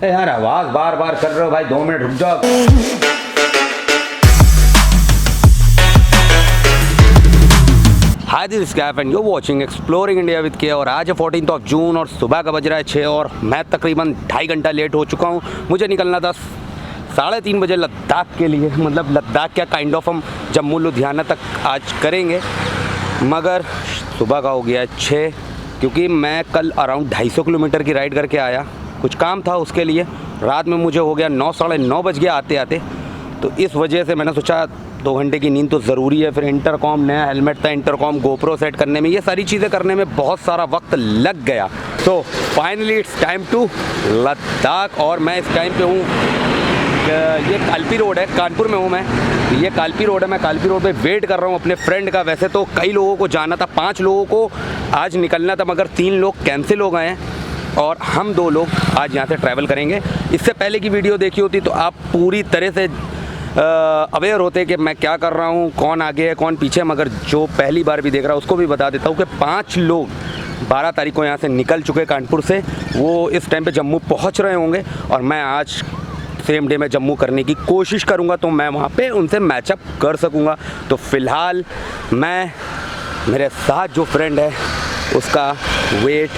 यार आवाज बार बार कर रहे हो भाई, 2 मिनट रुक जाओ। Hi this is Kaif and you watching exploring India with के। और आज है 14 जून और सुबह का बज रहा है 6 और मैं तकरीबन 2.5 घंटा लेट हो चुका हूँ। मुझे निकलना था 3:30 बजे लद्दाख के लिए। मतलब लद्दाख क्या, काइंड ऑफ हम जम्मू लुधियाना तक आज करेंगे, मगर सुबह का हो गया है 6, क्योंकि मैं कल अराउंड 250 किलोमीटर की राइड करके आया। कुछ काम था उसके लिए। रात में मुझे हो गया 9, 9:30 बज गया आते आते। तो इस वजह से मैंने सोचा 2 घंटे की नींद तो ज़रूरी है। फिर इंटरकॉम, नया हेलमेट था, इंटरकॉम, गोप्रो सेट करने में, ये सारी चीज़ें करने में बहुत सारा वक्त लग गया। तो finally it's time to Ladakh. और मैं इस टाइम पे हूँ, ये कालपी रोड है, कानपुर में हूँ मैं। ये कालपी रोड है, मैं कालपी रोड पे वेट कर रहा हूँ अपने फ्रेंड का। वैसे तो कई लोगों को जाना था, 5 लोगों को आज निकलना था, मगर 3 लोग कैंसिल हो गए हैं और हम 2 लोग आज यहाँ से ट्रैवल करेंगे। इससे पहले की वीडियो देखी होती तो आप पूरी तरह से अवेयर होते कि मैं क्या कर रहा हूँ, कौन आगे है कौन पीछे। मगर जो पहली बार भी देख रहा है उसको भी बता देता हूँ कि 5 लोग 12 तारीख को यहाँ से निकल चुके कानपुर से। वो इस टाइम पे जम्मू पहुँच रहे होंगे और मैं आज सेम डे में जम्मू करने की कोशिश करूँगा, तो मैं वहाँ पे उनसे मैचअप कर सकूँगा। तो फ़िलहाल मैं मेरे साथ जो फ्रेंड है उसका वेट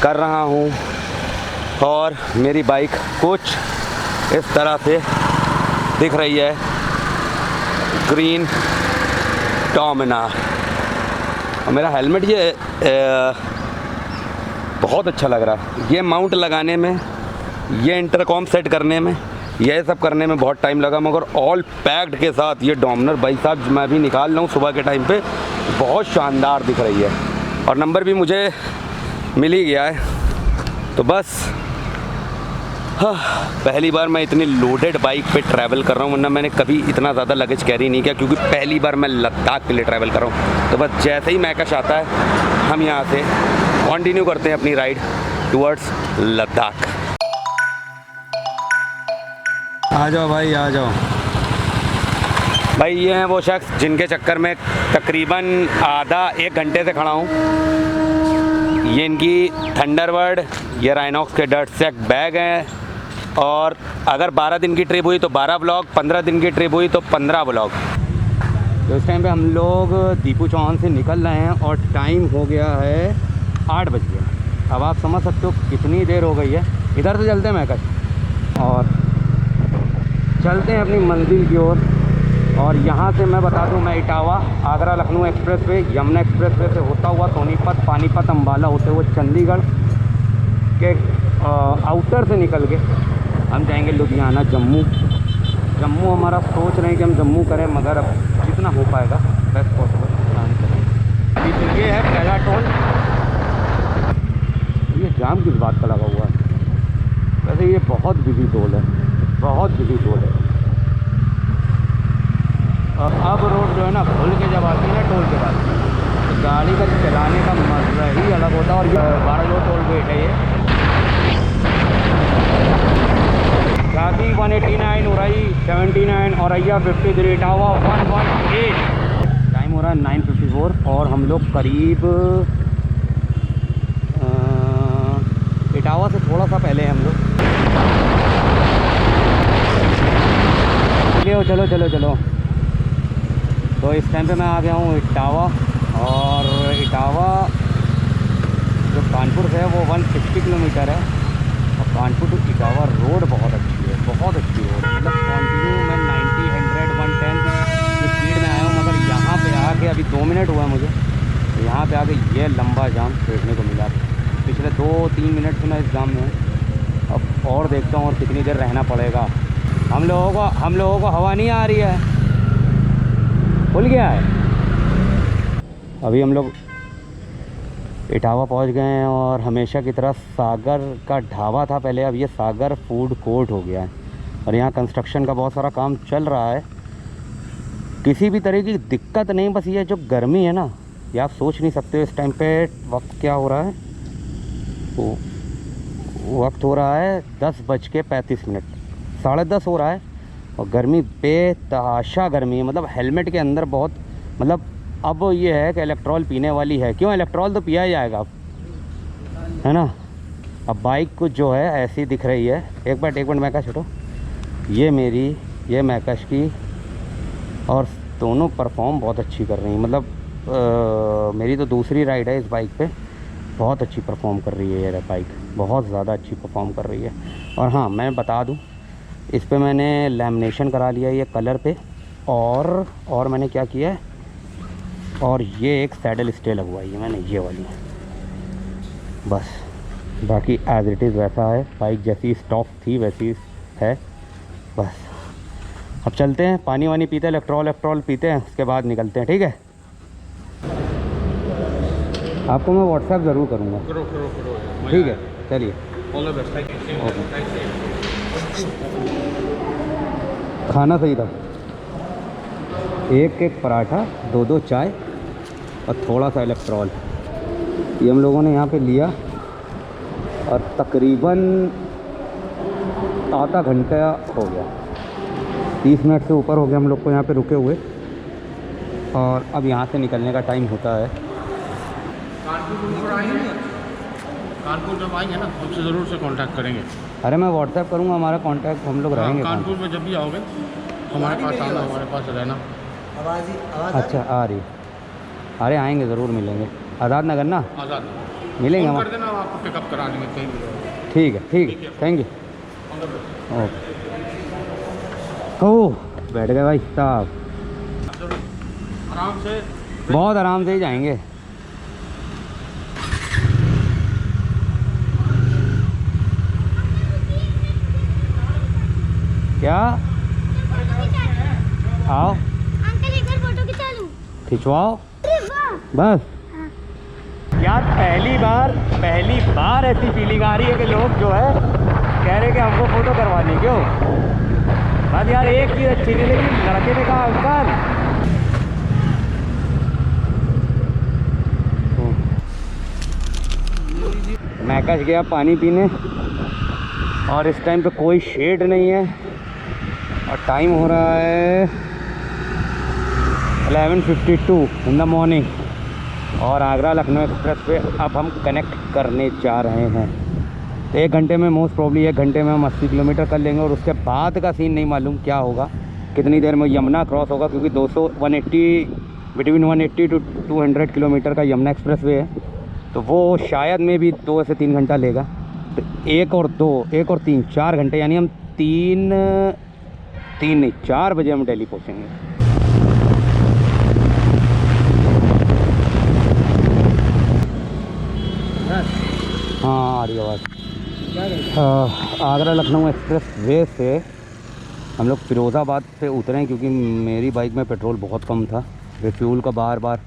कर रहा हूँ और मेरी बाइक कुछ इस तरह से दिख रही है, ग्रीन डोमिनार। और मेरा हेलमेट ये बहुत अच्छा लग रहा है। ये माउंट लगाने में, ये इंटरकॉम सेट करने में, ये सब करने में बहुत टाइम लगा, मगर ऑल पैक्ड के साथ ये डोमिनार भाई साहब मैं भी निकाल रहा हूँ सुबह के टाइम पे, बहुत शानदार दिख रही है। और नंबर भी मुझे मिल ही गया है। तो बस हाँ, पहली बार मैं इतनी लोडेड बाइक पे ट्रैवल कर रहा हूँ, वरना मैंने कभी इतना ज़्यादा लगेज कैरी नहीं किया, क्योंकि पहली बार मैं लद्दाख के लिए ट्रैवल कर रहा हूँ। तो बस जैसे ही मैकश आता है हम यहाँ से कंटिन्यू करते हैं अपनी राइड टुवर्ड्स लद्दाख। आ जाओ भाई, आ जाओ भाई। ये हैं वो शख्स जिनके चक्कर में तकरीबन आधा 1 घंटे से खड़ा हूँ। ये इनकी थंडरबर्ड, ये राइनॉक्स के डर्ट सेक बैग हैं। और अगर 12 दिन की ट्रिप हुई तो 12 ब्लॉग, 15 दिन की ट्रिप हुई तो 15 ब्लॉग। तो इस टाइम पे हम लोग दीपू चौहान से निकल रहे हैं और टाइम हो गया है 8 बज गया। अब आप समझ सकते हो कितनी देर हो गई है। इधर से चलते हैं मैकश और चलते हैं अपनी मंजिल की ओर। और यहाँ से मैं बता दूँ, मैं इटावा, आगरा लखनऊ एक्सप्रेसवे, यमुना एक्सप्रेसवे से होता हुआ सोनीपत, पानीपत, अम्बाला होते हुए चंडीगढ़ के आउटर से निकल के हम जाएंगे लुधियाना, जम्मू। जम्मू हमारा सोच रहे हैं कि हम जम्मू करें, मगर अब जितना हो पाएगा बेस्ट पॉसिबल प्लान करें। अभी तो ये है पहला टोल। ये जाम किस बात का लगा हुआ है? वैसे ये बहुत बिजी टोल है, बहुत बिजी टोल है। अब रोड जो है ना खुल के जब आती है ना टोल के बाद, तो गाड़ी का चलाने का मजा ही अलग होता है। और ये 12 टोल गेट है ये। काफी 189, उराई 79, औरैया 53, इटावा 118। टाइम हो रहा है 9:54 और हम लोग करीब इटावा से थोड़ा सा पहले हैं हम लोग। चलो चलो चलो। तो इस टाइम पे मैं आ गया हूँ इटावा। और इटावा जो कानपुर से है वो 160 किलोमीटर है। और कानपुर टू इटावा रोड बहुत अच्छी है, बहुत अच्छी रोड। मतलब कंटिन्यू मैं 90, 100, 110 की स्पीड में आया हूँ, मगर यहाँ पे आके अभी 2 मिनट हुआ मुझे, तो यहाँ पे आके ये लंबा जाम देखने को मिला। पिछले 2-3 मिनट से मैं इस जाम में हूँ। अब और देखता हूँ और कितनी देर रहना पड़ेगा। हम लोगों को हवा नहीं आ रही है, खुल गया है। अभी हम लोग इटावा पहुंच गए हैं और हमेशा की तरह सागर का ढाबा था पहले, अब ये सागर फूड कोर्ट हो गया है। और यहाँ कंस्ट्रक्शन का बहुत सारा काम चल रहा है। किसी भी तरह की दिक्कत नहीं, बस ये जो गर्मी है ना, ये आप सोच नहीं सकते। इस टाइम पे वक्त क्या हो रहा है, वक्त हो रहा है 10:35, 10:30 हो रहा है। और गर्मी बेतहाशा गर्मी है। मतलब हेलमेट के अंदर बहुत, मतलब अब ये है कि इलेक्ट्रॉल पीने वाली है। क्यों, इलेक्ट्रॉल तो पिया ही जाएगा अब, है ना। अब बाइक कुछ जो है ऐसी दिख रही है। एक मिनट मैकश हटो। ये मैकश की, और दोनों परफॉर्म बहुत अच्छी कर रही हैं। मतलब मेरी तो दूसरी राइड है इस बाइक पे, बहुत अच्छी परफॉर्म कर रही है ये बाइक, बहुत ज़्यादा अच्छी परफॉर्म कर रही है। और हाँ, मैं बता दूं, इस पे मैंने लैमिनेशन करा लिया ये कलर पे, और मैंने क्या किया है, और ये एक सैडल स्टे लगवाई है मैंने, ये वाली। बस बाकी एज इट इज़ वैसा है, बाइक जैसी स्टॉक थी वैसी है। बस अब चलते हैं, पानी वानी पीते हैं, इलेक्ट्रॉल पीते हैं, उसके बाद निकलते हैं। ठीक है, आपको मैं व्हाट्सएप ज़रूर करूँगा। करो। ठीक है, चलिए। All the best. खाना सही था, एक पराठा, 2 चाय और थोड़ा सा इलेक्ट्रॉल, ये हम लोगों ने यहाँ पे लिया। और तकरीबन आधा घंटा हो गया, 30 मिनट से ऊपर हो गया हम लोग को यहाँ पे रुके हुए। और अब यहाँ से निकलने का टाइम होता है। कानपुर जब आएंगे ना, हमसे ज़रूर से कांटेक्ट करेंगे। अरे मैं व्हाट्सएप करूँगा, हमारा कांटेक्ट हम लोग रहेंगे। कानपुर में जब भी आओगे हमारे पास आना, हमारे पास रहना। अच्छा, आ रही, अरे आएंगे, ज़रूर मिलेंगे। आज़ाद नगर ना, आज़ाद मिलेंगे हम। कर देना, आपको पिकअप करा लेंगे कहीं भी। ठीक है, थैंक यू। ओके, ओह बैठ गए भाई साहब, आराम से, बहुत आराम से ही जाएंगे। क्या आओ अंकल एक बार फोटो खिंचा लूं? खिंचवाओ बस। हाँ। यार पहली बार ऐसी फीलिंग आ रही है कि लोग जो है कह रहे कि हमको फ़ोटो करवानी, क्यों? बस यार एक चीज़ अच्छी नहीं लगी, लड़के ने कहा अंकल। मैकश गया पानी पीने, और इस टाइम पे कोई शेड नहीं है, और टाइम हो रहा है 11:52 इन द मॉर्निंग। और आगरा लखनऊ एक्सप्रेस पे अब हम कनेक्ट करने जा रहे हैं। तो 1 घंटे में, मोस्ट प्रॉब्ली 1 घंटे में हम 80 किलोमीटर कर लेंगे। और उसके बाद का सीन नहीं मालूम क्या होगा, कितनी देर में यमुना क्रॉस होगा, क्योंकि 180 बिटवीन 180 to 200 किलोमीटर का यमुना एक्सप्रेस वे है। तो वो शायद में भी 2 से 3 घंटा लेगा। तो 1 और 3 4 घंटे, यानी हम 4 बजे हम दिल्ली पहुँचेंगे। हाँ आ रही आवाज़। आगरा लखनऊ एक्सप्रेस वे से हम लोग फ़िरोज़ाबाद पे उतरे, क्योंकि मेरी बाइक में पेट्रोल बहुत कम था। रिफ्यूल का बार बार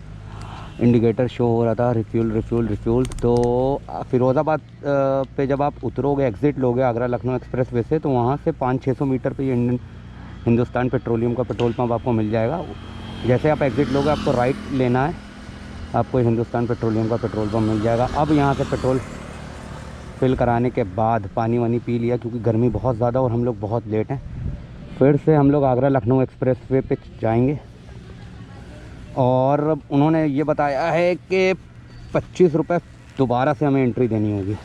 इंडिकेटर शो हो रहा था, रिफ्यूल। तो फ़िरोज़ाबाद पे जब आप उतरोगे, एग्ज़िट लोगे आगरा लखनऊ एक्सप्रेस वे से, तो वहाँ से 500-600 मीटर पे ये हिंदुस्तान पेट्रोलियम का पेट्रोल पंप आपको मिल जाएगा। जैसे आप एग्ज़िट लोगे, आपको राइट लेना है, आपको हिंदुस्तान पेट्रोलियम का पेट्रोल पंप मिल जाएगा। अब यहाँ से पेट्रोल फिल कराने के बाद पानी वानी पी लिया, क्योंकि गर्मी बहुत ज़्यादा और हम लोग बहुत लेट हैं। फिर से हम लोग आगरा लखनऊ एक्सप्रेस वे पे जाएंगे। और उन्होंने ये बताया है कि 25 रुपये दोबारा से हमें एंट्री देनी होगी।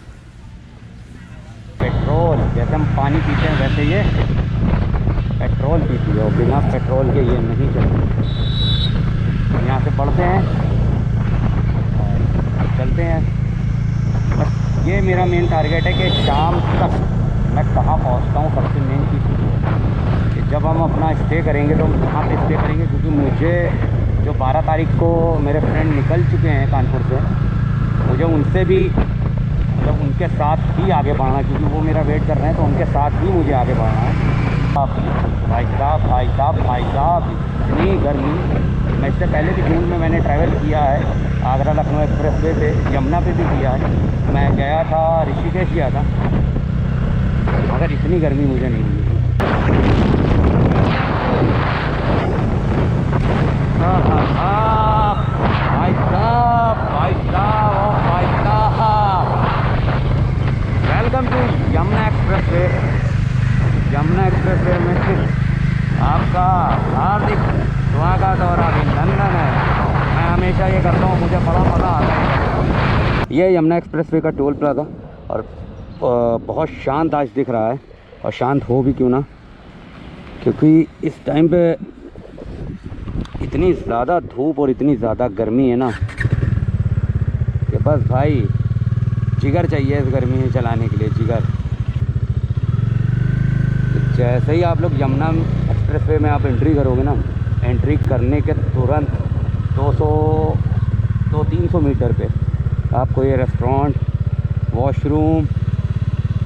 पेट्रोल जैसे हम पानी पीते हैं वैसे ये पेट्रोल पीती है, और बिना पेट्रोल के ये नहीं चलती। यहाँ से बढ़ते हैं और चलते हैं। बस ये मेरा मेन टारगेट है कि शाम तक मैं कहाँ पहुँचता हूँ। सबसे मेन चीज़ कि जब हम अपना स्टे करेंगे तो हम कहाँ पे स्टे करेंगे, क्योंकि मुझे जो 12 तारीख को मेरे फ्रेंड निकल चुके हैं कानपुर से, मुझे उनसे भी मतलब उनके साथ ही आगे बढ़ना, क्योंकि वो मेरा वेट कर रहे हैं, तो उनके साथ ही मुझे आगे बढ़ना है। भाई साहब इतनी गर्मी। मैं इससे पहले भी जून में मैंने ट्रैवल किया है आगरा लखनऊ एक्सप्रेस वे से, यमुना पे भी किया है। मैं गया था, ऋषिकेश गया था, मगर इतनी गर्मी मुझे नहीं मिली। भाई साहब welcome to Yamuna expressway. Yamuna expressway में आपका हार्दिक स्वागत और अभिनंदन है। मैं हमेशा ये करता हूँ, मुझे बड़ा मज़ा आता है। ये यमुना एक्सप्रेस वे का टोल प्लाजा, और बहुत शांत आज दिख रहा है, और शांत हो भी क्यों ना, क्योंकि इस टाइम पे इतनी ज़्यादा धूप और इतनी ज़्यादा गर्मी है ना कि बस भाई जिगर चाहिए इस गर्मी में चलाने के लिए, जिगर। जैसे ही आप लोग यमुना एक्सप्रेसवे में आप एंट्री करोगे ना, एंट्री करने के तुरंत 200-300 मीटर पे आपको ये रेस्टोरेंट, वॉशरूम,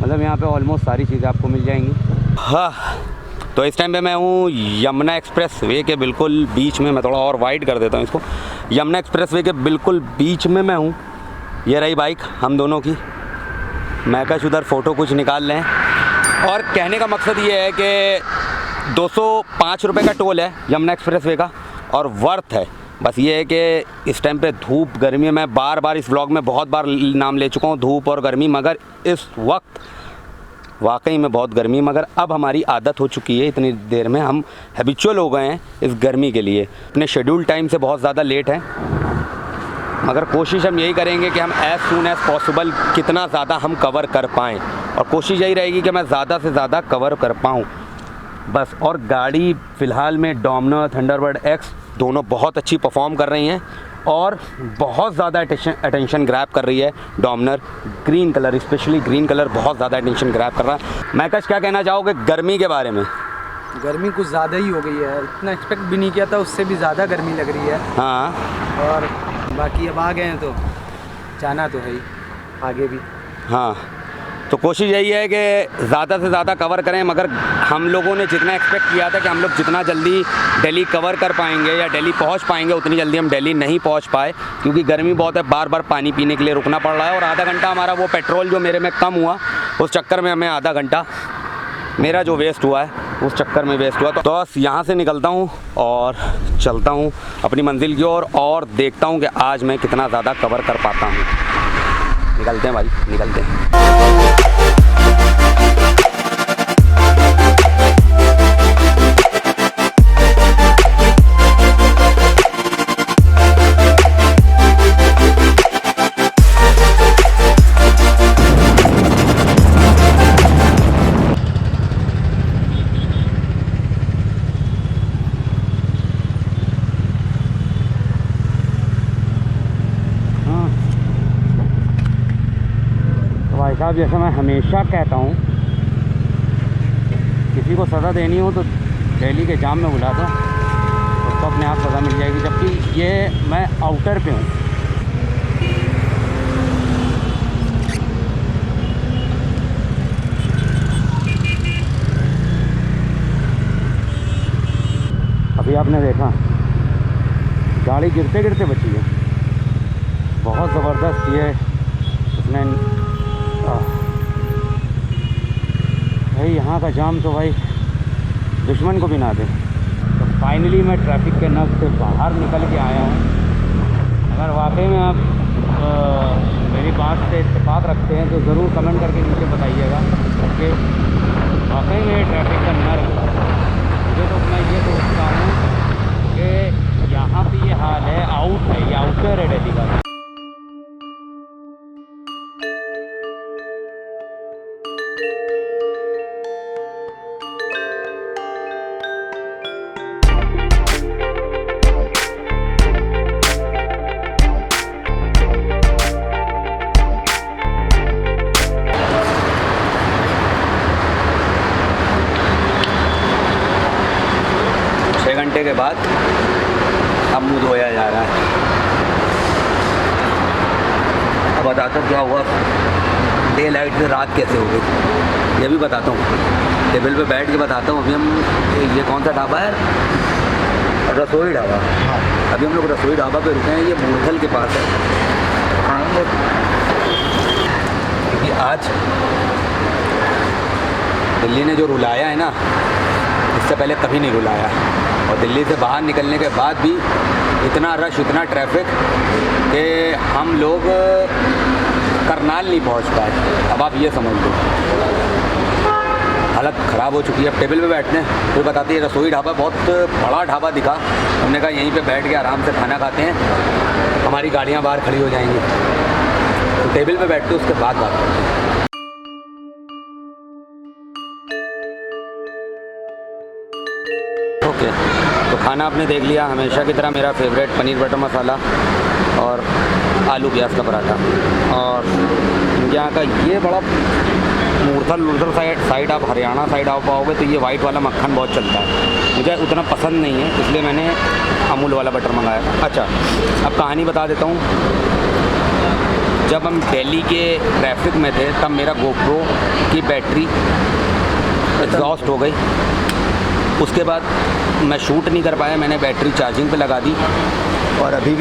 मतलब यहाँ पे ऑलमोस्ट सारी चीज़ें आपको मिल जाएंगी। हाँ, तो इस टाइम पे मैं हूँ यमुना एक्सप्रेस वे के बिल्कुल बीच में। मैं थोड़ा और वाइड कर देता हूँ इसको। यमुना एक्सप्रेस वे के बिल्कुल बीच में मैं हूँ। ये रही बाइक हम दोनों की। मैं कहा उधर फ़ोटो कुछ निकाल लें, और कहने का मकसद ये है कि 205 रुपये का टोल है यमुना एक्सप्रेस वे का, और वर्थ है। बस ये है कि इस टाइम पे धूप गर्मी, मैं बार बार इस व्लॉग में बहुत बार नाम ले चुका हूँ धूप और गर्मी, मगर इस वक्त वाकई में बहुत गर्मी, मगर अब हमारी आदत हो चुकी है। इतनी देर में हम हैबिचुअल हो गए हैं इस गर्मी के लिए। अपने शेड्यूल टाइम से बहुत ज़्यादा लेट हैं, मगर कोशिश हम यही करेंगे कि हम एज़ सून एज़ पॉसिबल कितना ज़्यादा हम कवर कर पाएँ, और कोशिश यही रहेगी कि मैं ज़्यादा से ज़्यादा कवर कर पाऊँ बस। और गाड़ी फ़िलहाल में डोमिनर, थंडरबर्ड एक्स दोनों बहुत अच्छी परफॉर्म कर रही हैं, और बहुत ज़्यादा अटेंशन ग्रैब कर रही है Dominar. Green colour, specially green colour बहुत ज़्यादा अटेंशन ग्रैब कर रहा है। मैकस, क्या कहना चाहोगे गर्मी के बारे में? गर्मी कुछ ज़्यादा ही हो गई है, इतना एक्सपेक्ट भी नहीं किया था, उससे भी ज़्यादा गर्मी लग रही है। हाँ, और बाकी अब आ गए हैं तो जाना तो है ही आगे भी। हाँ, तो कोशिश यही है कि ज़्यादा से ज़्यादा कवर करें, मगर हम लोगों ने जितना एक्सपेक्ट किया था कि हम लोग जितना जल्दी दिल्ली कवर कर पाएंगे या दिल्ली पहुंच पाएंगे, उतनी जल्दी हम दिल्ली नहीं पहुंच पाए, क्योंकि गर्मी बहुत है। बार बार पानी पीने के लिए रुकना पड़ रहा है, और आधा घंटा हमारा वो पेट्रोल जो मेरे में कम हुआ, उस चक्कर में हमें आधा घंटा मेरा जो वेस्ट हुआ है उस चक्कर में वेस्ट हुआ। तो बस यहाँ से निकलता हूँ और चलता हूँ अपनी मंजिल की ओर, और देखता हूँ कि आज मैं कितना ज़्यादा कवर कर पाता हूँ। निकलते हैं भाई, निकलते हैं। 'भाई साहब, जैसे मैं हमेशा कहता हूँ, किसी को सज़ा देनी हो तो दिल्ली के जाम में बुला दो, उसको अपने आप सज़ा मिल जाएगी। जबकि ये मैं आउटर पे हूँ। अभी आपने देखा गाड़ी गिरते गिरते बची है, बहुत ज़बरदस्त ये उसने। भाई यहाँ का जाम तो भाई दुश्मन को भी ना दे। तो फाइनली मैं ट्रैफिक के नग से बाहर निकल के आया हूँ। अगर वाकई में आप मेरी बात से इत्तेफाक रखते हैं तो ज़रूर कमेंट करके नीचे बताइएगा कि वाकई में ट्रैफिक का नर्क मुझे, तो मैं ये सोचता हूँ कि यहाँ पे ये हाल है, आउट है, ये आउटर है दिल्ली का। घंटे के बाद अब मुँह धोया जा रहा है। अब बताता हूँ क्या हुआ, डे लाइट से रात कैसे हो गई, ये भी बताता हूँ। टेबल पे बैठ के बताता हूँ। अभी हम, ये कौन सा ढाबा है? रसोई ढाबा। अभी हम लोग रसोई ढाबा पे रुके हैं, ये मूर्थल के पास है। क्योंकि आज दिल्ली ने जो रुलाया है ना, इससे पहले कभी नहीं रुलाया। और दिल्ली से बाहर निकलने के बाद भी इतना रश, इतना ट्रैफिक कि हम लोग करनाल नहीं पहुंच पाए। अब आप ये समझ लो, हालत ख़राब हो चुकी है। अब टेबल पे बैठते हैं, फिर बताती है रसोई ढाबा, बहुत बड़ा ढाबा दिखा। हमने कहा यहीं पे बैठ के आराम से खाना खाते हैं, हमारी गाड़ियाँ बाहर खड़ी हो जाएंगी। तो टेबल पे बैठते उसके बाद बात करते हैं। ओके, तो खाना आपने देख लिया। हमेशा की तरह मेरा फेवरेट पनीर बटर मसाला और आलू प्याज का पराठा। और यहाँ का ये बड़ा मूर्थल साइड आप हरियाणा साइड आ पाओगे तो ये वाइट वाला मक्खन बहुत चलता है, मुझे उतना पसंद नहीं है, इसलिए मैंने अमूल वाला बटर मंगाया। अच्छा, अब कहानी बता देता हूँ। जब हम दिल्ली के ट्रैफिक में थे तब मेरा गोप्रो की बैटरी एग्जॉस्ट हो गई। उसके बाद मैं शूट नहीं कर पाया, मैंने बैटरी चार्जिंग पे लगा दी और अभी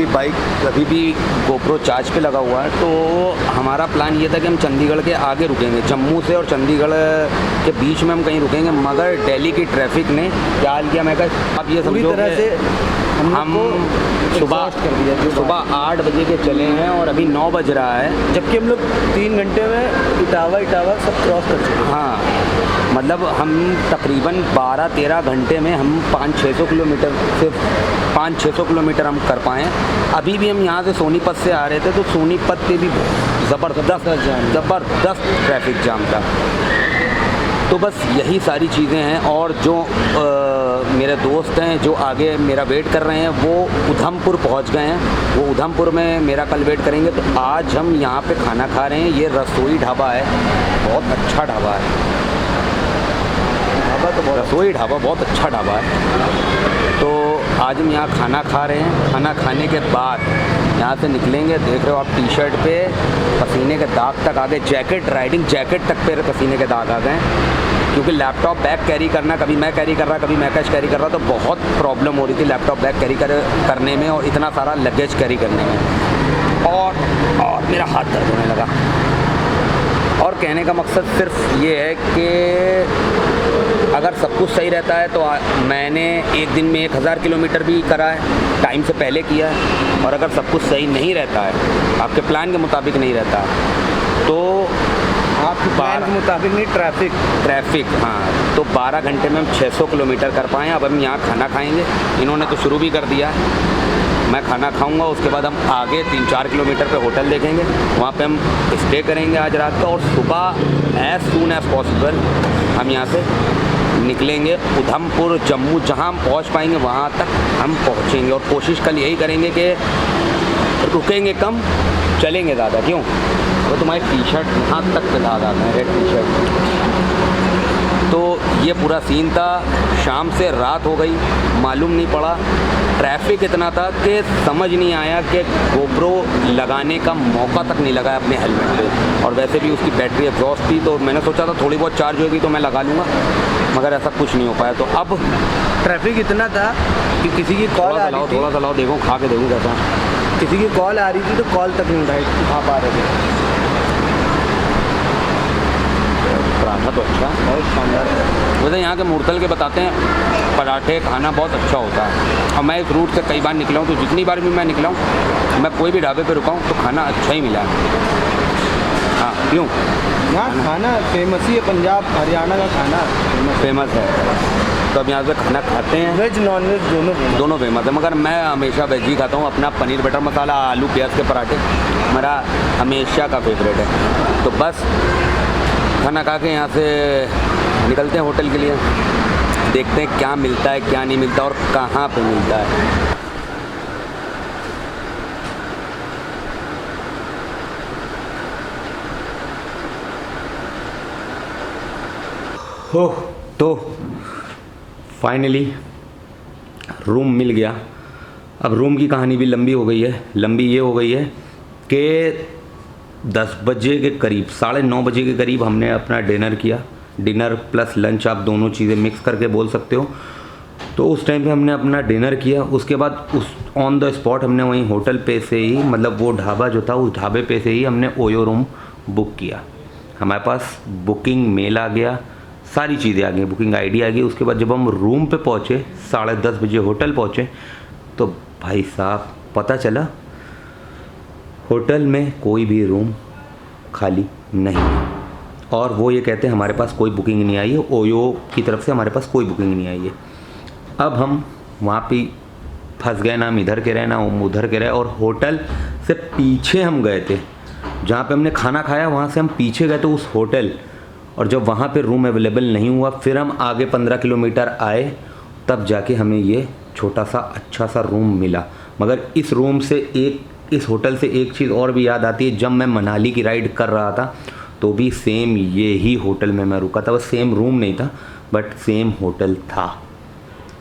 भी गोप्रो चार्ज पे लगा हुआ है। तो हमारा प्लान ये था कि हम चंडीगढ़ के आगे रुकेंगे, जम्मू से और चंडीगढ़ के बीच में हम कहीं रुकेंगे, मगर दिल्ली की ट्रैफिक ने क्या हाल किया। मैं कहा आप ये समझो हम सुबह 8 बजे के चले हैं और अभी 9 बज रहा है, जबकि हम लोग 3 घंटे में इटावा सब क्रॉस कर चुके हैं। हाँ, मतलब हम तकरीबन 12-13 घंटे में हम 500-600 किलोमीटर से 500-600 किलोमीटर हम कर पाएँ। अभी भी हम यहाँ से सोनीपत से आ रहे थे तो सोनीपत पे भी ज़बरदस्त ट्रैफिक जाम था। तो बस यही सारी चीज़ें हैं। और जो मेरे दोस्त हैं जो आगे मेरा वेट कर रहे हैं वो उधमपुर पहुंच गए हैं, वो उधमपुर में मेरा कल वेट करेंगे। तो आज हम यहाँ पे खाना खा रहे हैं, ये रसोई ढाबा है, बहुत अच्छा ढाबा है। रसोई ढाबा बहुत अच्छा ढाबा है। तो आज हम यहाँ खाना खा रहे हैं। खाना खाने के बाद यहाँ से निकलेंगे। देख रहे हो आप टी-शर्ट पे पसीने के दाग तक आ गए, राइडिंग जैकेट तक पे पसीने के दाग आ गए, क्योंकि लैपटॉप बैग कैरी करना, कभी मैं कैरी कर रहा, कभी मैकेश कैरी कर रहा, तो बहुत प्रॉब्लम हो रही थी लैपटॉप बैग कैरी करने में और इतना सारा लगेज कैरी करने में। और मेरा हाथ दर्द होने लगा। और कहने का मकसद सिर्फ ये है कि अगर सब कुछ सही रहता है तो मैंने एक दिन में 1000 किलोमीटर भी करा है, टाइम से पहले किया है। और अगर सब कुछ सही नहीं रहता है, आपके प्लान के मुताबिक नहीं रहता, तो आपके प्लान के मुताबिक नहीं, ट्रैफिक हाँ, तो 12 घंटे में हम 600 किलोमीटर कर पाएँ। अब हम यहाँ खाना खाएँगे, इन्होंने तो शुरू भी कर दिया है। मैं खाना खाऊंगा, उसके बाद हम आगे 3-4 किलोमीटर पे होटल देखेंगे, वहाँ पे हम स्टे करेंगे आज रात का। और सुबह एज़ सून एज़ पॉसिबल हम यहाँ से निकलेंगे उधमपुर, जम्मू, जहाँ हम पहुँच पाएंगे वहाँ तक हम पहुँचेंगे। और कोशिश कल यही करेंगे कि रुकेंगे कम, चलेंगे ज़्यादा। क्यों? वो तुम्हारी टी-शर्ट यहाँ तक पे दाग आता है, रेड टी-शर्ट। तो ये पूरा सीन था। शाम से रात हो गई, मालूम नहीं पड़ा। ट्रैफिक इतना था कि समझ नहीं आया कि गोप्रो लगाने का मौका तक नहीं लगा अपने हेलमेट पे। और वैसे भी उसकी बैटरी एग्जॉस्ट थी, तो मैंने सोचा था थोड़ी बहुत चार्ज होगी तो मैं लगा लूँगा, मगर ऐसा कुछ नहीं हो पाया। तो अब ट्रैफिक इतना था कि किसी की कॉल आ रही थी, थोड़ा सा लाओ, देखो खा के देखूँ कैसा। किसी की कॉल आ रही थी तो कॉल तक नहीं उठा पा रहे थे। पराठा तो अच्छा, बहुत शानदार है। वैसे यहाँ के मूर्थल के बताते हैं पराठे खाना बहुत अच्छा होता है। और मैं इस रूट से कई बार निकला हूँ, तो जितनी बार भी मैं निकला हूँ, मैं कोई भी ढाबे पे रुका हूँ तो खाना अच्छा ही मिला है। हाँ, क्यों? यहाँ खाना फेमस ही है, पंजाब हरियाणा का खाना फेमस है। तो अब यहाँ से खाना खाते हैं, वेज नॉन वेज दोनों फेमस है, मगर मैं हमेशा वेज ही खाता हूँ। अपना पनीर बटर मसाला, आलू प्याज के पराठे मेरा हमेशा का फेवरेट है। तो बस खाना खा के यहाँ से निकलते हैं होटल के लिए, देखते हैं क्या मिलता है क्या नहीं मिलता और कहाँ पे मिलता है। हो तो फाइनली रूम मिल गया। अब रूम की कहानी भी लंबी हो गई है। लंबी ये हो गई है कि 10 बजे के करीब, 9:30 बजे के करीब हमने अपना डिनर किया। डिनर प्लस लंच, आप दोनों चीज़ें मिक्स करके बोल सकते हो। तो उस टाइम पे हमने अपना डिनर किया। उसके बाद उस ऑन द स्पॉट हमने वहीं होटल पे से ही, मतलब वो ढाबा जो था उस ढाबे पे से ही हमने ओयो रूम बुक किया। हमारे पास बुकिंग मेल आ गया, सारी चीज़ें आ गई, बुकिंग आईडी आ गई। उसके बाद जब हम रूम पे पहुँचे, 10:30 बजे होटल पहुँचे, तो भाई साहब पता चला होटल में कोई भी रूम खाली नहीं है। और वो ये कहते हैं हमारे पास कोई बुकिंग नहीं आई है, ओयो की तरफ से हमारे पास कोई बुकिंग नहीं आई है। अब हम वहाँ पे फंस गए, ना हम इधर के रहे ना हम उधर के रहे। और होटल से पीछे हम गए थे, जहाँ पे हमने खाना खाया वहाँ से हम पीछे गए थे उस होटल। और जब वहाँ पे रूम अवेलेबल नहीं हुआ, फिर हम आगे 15 किलोमीटर आए तब जाके हमें ये छोटा सा अच्छा सा रूम मिला। मगर इस रूम से इस होटल से एक चीज़ और भी याद आती है, जब मैं मनाली की राइड कर रहा था तो भी सेम ये ही होटल में मैं रुका था। बस सेम रूम नहीं था बट सेम होटल था।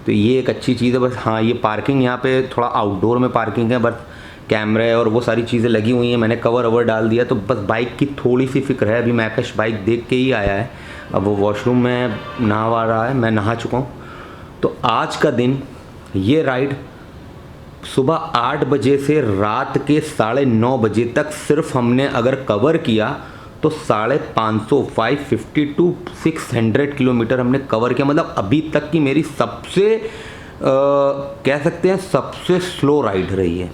तो ये एक अच्छी चीज़ है। बस हाँ, ये पार्किंग यहाँ पे थोड़ा आउटडोर में पार्किंग है, बस कैमरे और वो सारी चीज़ें लगी हुई हैं, मैंने कवर ववर डाल दिया। तो बस बाइक की थोड़ी सी फिक्र है। अभी मैं आकाश बाइक देख के ही आया है, अब वो वॉशरूम में नहा रहा है, मैं नहा चुका हूँ। तो आज का दिन ये राइड सुबह 8 बजे से रात के 9:30 बजे तक सिर्फ हमने अगर कवर किया तो 550 टू 600 किलोमीटर हमने कवर किया। मतलब अभी तक की मेरी सबसे कह सकते हैं सबसे स्लो राइड रही है।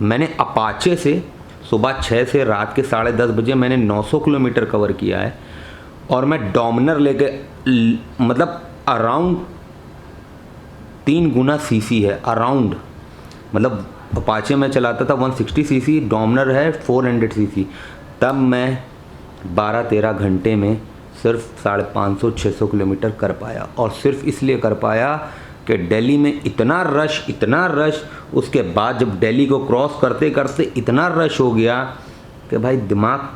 मैंने अपाचे से सुबह 6 से रात के 10:30 बजे मैंने 900 किलोमीटर कवर किया है। और मैं डोमिनर लेके मतलब अराउंड 3 गुना सीसी है, अराउंड। मतलब अपाचे में चलाता था 160 सीसी, डोमिनर है 400 सीसी। तब मैं 12-13 घंटे में सिर्फ 550-600 किलोमीटर कर पाया। और सिर्फ इसलिए कर पाया कि दिल्ली में इतना रश, उसके बाद जब दिल्ली को क्रॉस करते करते इतना रश हो गया कि भाई दिमाग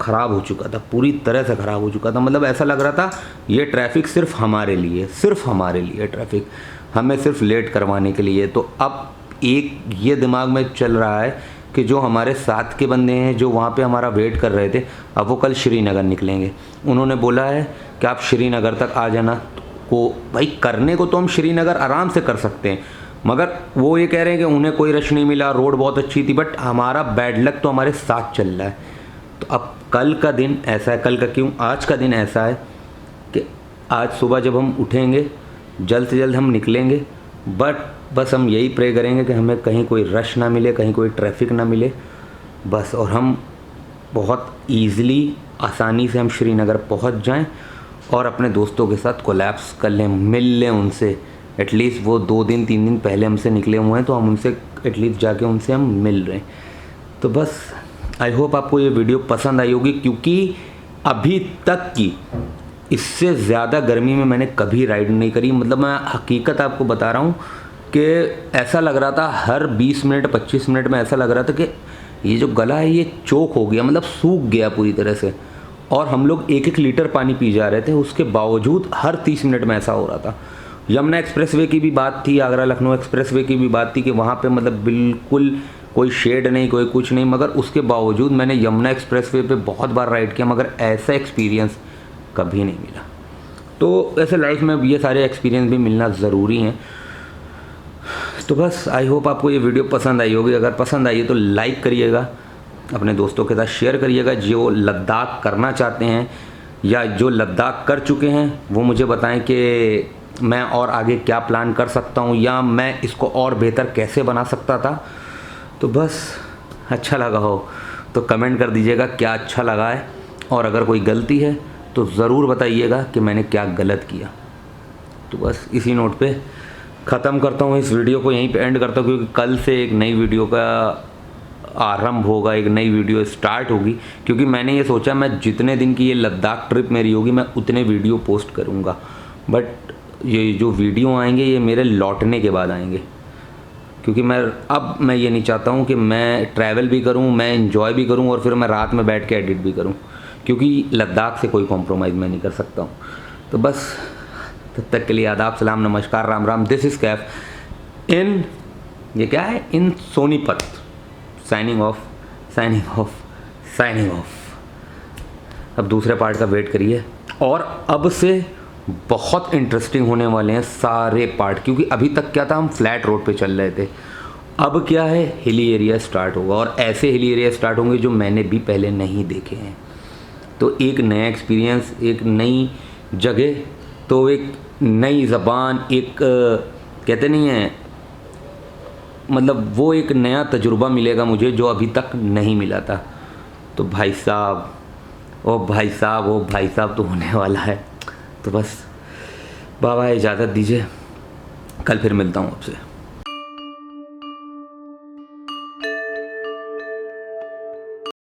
ख़राब हो चुका था, पूरी तरह से ख़राब हो चुका था। मतलब ऐसा लग रहा था ये ट्रैफिक सिर्फ हमारे लिए ट्रैफिक, हमें सिर्फ लेट करवाने के लिए। तो अब एक ये दिमाग में चल रहा है कि जो हमारे साथ के बंदे हैं जो वहाँ पे हमारा वेट कर रहे थे, अब वो कल श्रीनगर निकलेंगे। उन्होंने बोला है कि आप श्रीनगर तक आ जाना। को भाई करने को तो हम श्रीनगर आराम से कर सकते हैं, मगर वो ये कह रहे हैं कि उन्हें कोई रश नहीं मिला, रोड बहुत अच्छी थी, बट हमारा बैड लक तो हमारे साथ चल रहा है। तो अब कल का दिन ऐसा है, कल का क्यों, आज का दिन ऐसा है कि आज सुबह जब हम उठेंगे जल्द से जल्द हम निकलेंगे। बट बस हम यही प्रे करेंगे कि हमें कहीं कोई रश ना मिले, कहीं कोई ट्रैफिक ना मिले बस, और हम बहुत ईज़िली आसानी से हम श्रीनगर पहुंच जाएं और अपने दोस्तों के साथ कोलैप्स कर लें, मिल लें उनसे। एटलीस्ट वो 2 दिन 3 दिन पहले हमसे निकले हुए हैं तो हम उनसे एटलीस्ट जाके उनसे हम मिल रहे हैं। तो बस आई होप आपको ये वीडियो पसंद आई होगी, क्योंकि अभी तक की इससे ज़्यादा गर्मी में मैंने कभी राइड नहीं करी। मतलब मैं हकीकत आपको बता रहा हूँ कि ऐसा लग रहा था हर 20 मिनट 25 मिनट में ऐसा लग रहा था कि ये जो गला है ये चोक हो गया, मतलब सूख गया पूरी तरह से। और हम लोग 1-1 लीटर पानी पी जा रहे थे, उसके बावजूद हर 30 मिनट में ऐसा हो रहा था। यमुना एक्सप्रेसवे की भी बात थी, आगरा लखनऊ एक्सप्रेसवे की भी बात थी कि वहाँ पे मतलब बिल्कुल कोई शेड नहीं, कोई कुछ नहीं, मगर उसके बावजूद मैंने यमुना एक्सप्रेसवे पे बहुत बार राइड किया, मगर ऐसा एक्सपीरियंस कभी नहीं मिला। तो ऐसे लाइफ में ये सारे एक्सपीरियंस भी मिलना ज़रूरी हैं। तो बस आई होप आपको ये वीडियो पसंद आई होगी। अगर पसंद आई है तो लाइक करिएगा, अपने दोस्तों के साथ शेयर करिएगा। जो लद्दाख करना चाहते हैं या जो लद्दाख कर चुके हैं वो मुझे बताएं कि मैं और आगे क्या प्लान कर सकता हूँ या मैं इसको और बेहतर कैसे बना सकता था। तो बस अच्छा लगा हो तो कमेंट कर दीजिएगा क्या अच्छा लगा है, और अगर कोई गलती है तो ज़रूर बताइएगा कि मैंने क्या गलत किया। तो बस इसी नोट पे ख़त्म करता हूँ इस वीडियो को, यहीं पे एंड करता हूँ, क्योंकि कल से एक नई वीडियो का आरंभ होगा, एक नई वीडियो स्टार्ट होगी। क्योंकि मैंने ये सोचा मैं जितने दिन की ये लद्दाख ट्रिप मेरी होगी मैं उतने वीडियो पोस्ट करूँगा, बट ये जो वीडियो आएंगे ये मेरे लौटने के बाद आएंगे। क्योंकि मैं ये नहीं चाहता हूँ कि मैं ट्रैवल भी करूँ, मैं इन्जॉय भी करूँ और फिर मैं रात में बैठ के एडिट भी करूँ, क्योंकि लद्दाख से कोई कॉम्प्रोमाइज़ मैं नहीं कर सकता हूँ। तो बस तब तक के लिए आदाब, सलाम, नमस्कार, राम राम। दिस इज़ कैफ इन, ये क्या है, इन सोनीपत। Signing off. अब दूसरे पार्ट का वेट करिए, और अब से बहुत इंटरेस्टिंग होने वाले हैं सारे पार्ट। क्योंकि अभी तक क्या था, हम फ्लैट रोड पे चल रहे थे, अब क्या है, हिली एरिया स्टार्ट होगा, और ऐसे हिली एरिया स्टार्ट होंगे जो मैंने भी पहले नहीं देखे हैं। तो एक नया एक्सपीरियंस, एक नई जगह, तो एक नई ज़बान, एक कहते नहीं है, मतलब वो एक नया तजुर्बा मिलेगा मुझे जो अभी तक नहीं मिला था। तो भाई साहब वो भाई साहब तो होने वाला है। तो बस बाबा इजाज़त दीजिए, कल फिर मिलता हूँ आपसे।